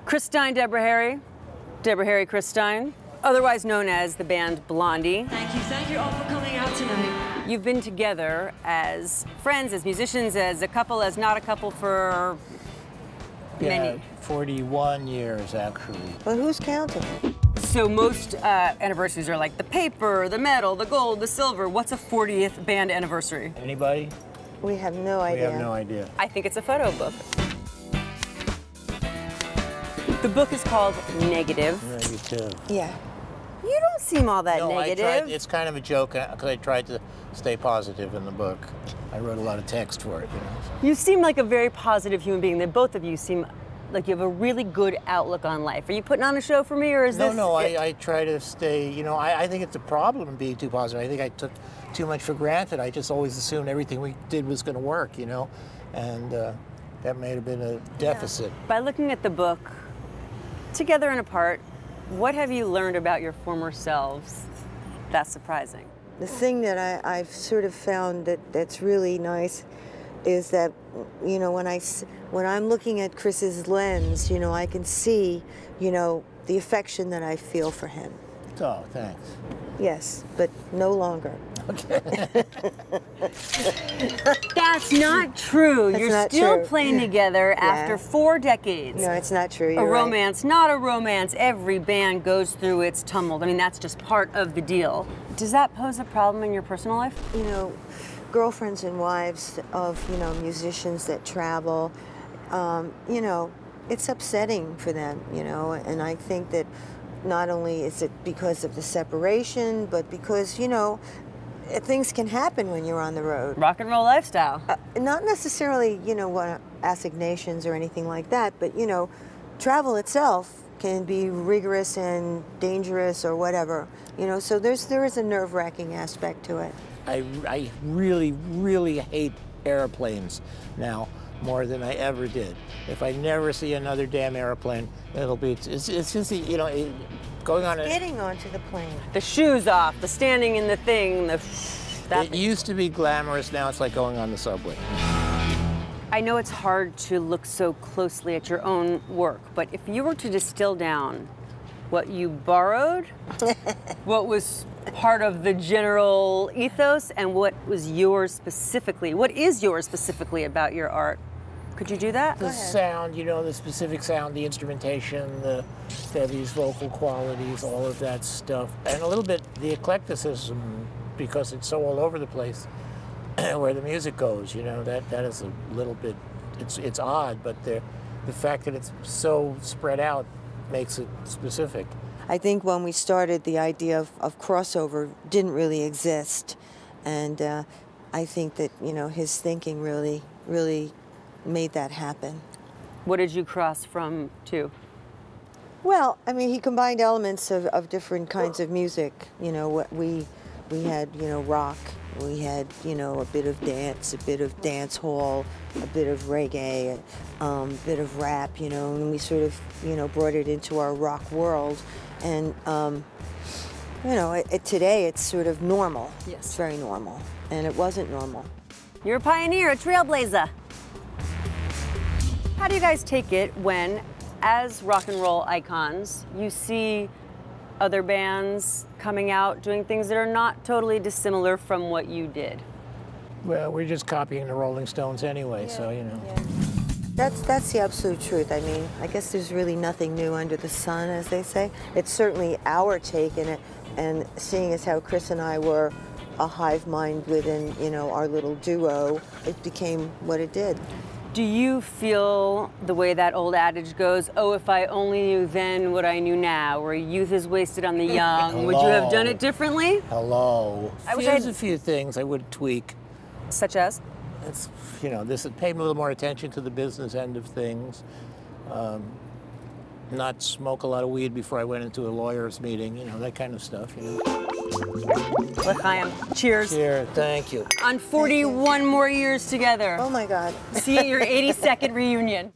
Christine Deborah Harry Christine, otherwise known as the band Blondie. Thank you all for coming out tonight. You've been together as friends, as musicians, as a couple, as not a couple for many. 41 years, actually. Well, who's counting? So most anniversaries are like the paper, the medal, the gold, the silver. What's a 40th band anniversary? Anybody? We have no idea. We have no idea. I think it's a photo book. The book is called Negative. Negative. Yeah. You don't seem all that negative. It's kind of a joke because I tried to stay positive in the book. I wrote a lot of text for it, you know. So. You seem like a very positive human being. That both of you seem like you have a really good outlook on life. Are you putting on a show for me, or is this? No, I try to stay, you know, I think it's a problem being too positive. I think I took too much for granted. I just always assumed everything we did was going to work, you know, and that may have been a deficit. Yeah. By looking at the book, together and apart, what have you learned about your former selves that's surprising? The thing that I've sort of found that's really nice is that, you know, when I'm looking at Chris's lens, you know, I can see, you know, the affection that I feel for him. Oh, thanks. Yes, but no longer. Okay. That's not true. That's You're not still true. playing together after 4 decades. No, it's not true. A romance, not a romance. Every band goes through its tumult. I mean, that's just part of the deal. Does that pose a problem in your personal life? You know, girlfriends and wives of, you know, musicians that travel, you know, it's upsetting for them, you know, and I think that not only is it because of the separation, but because, you know, things can happen when you're on the road. Rock and roll lifestyle. Not necessarily, you know, assignations or anything like that, but, you know, travel itself can be rigorous and dangerous or whatever, you know, so there is a nerve-wracking aspect to it. I really, really hate airplanes now more than I ever did. If I never see another damn airplane, it's just, you know, going on Getting onto the plane. The shoes off, the standing in the thing, it used to be glamorous, now it's like going on the subway. I know it's hard to look so closely at your own work, but if you were to distill down what you borrowed, what was part of the general ethos, and what was yours specifically, what is yours specifically about your art? Could you do that? The sound, you know, the specific sound, the instrumentation, the Debbie's vocal qualities, all of that stuff. And a little bit the eclecticism, because it's so all over the place where the music goes, you know, that is a little bit, it's odd, but the fact that it's so spread out makes it specific. I think when we started, the idea of crossover didn't really exist. And I think that, you know, his thinking really, really made that happen. What did you cross from to? Well, I mean, he combined elements of different kinds of music. You know, what we had, you know, rock, we had, you know, a bit of dance, a bit of dance hall, a bit of reggae, a bit of rap, you know, and we sort of, you know, brought it into our rock world. And, you know, today it's sort of normal. Yes. It's very normal. And it wasn't normal. You're a pioneer, a trailblazer. How do you guys take it when, as rock and roll icons, you see other bands coming out doing things that are not totally dissimilar from what you did? Well, we're just copying the Rolling Stones anyway, so, you know. Yeah. That's the absolute truth. I mean, I guess there's really nothing new under the sun, as they say. It's certainly our take in it, and seeing as how Chris and I were a hive mind within, you know, our little duo, it became what it did. Do you feel the way that old adage goes, oh, if I only knew then what I knew now, or youth is wasted on the young, would you have done it differently? Hello. There's a few things I would tweak. Such as? It's, you know, this pay a little more attention to the business end of things. Not smoke a lot of weed before I went into a lawyer's meeting, you know, that kind of stuff, you know. L'chaim. Cheers. Cheers, thank you. On 41 more years together. Oh my God. See you at your 82nd reunion.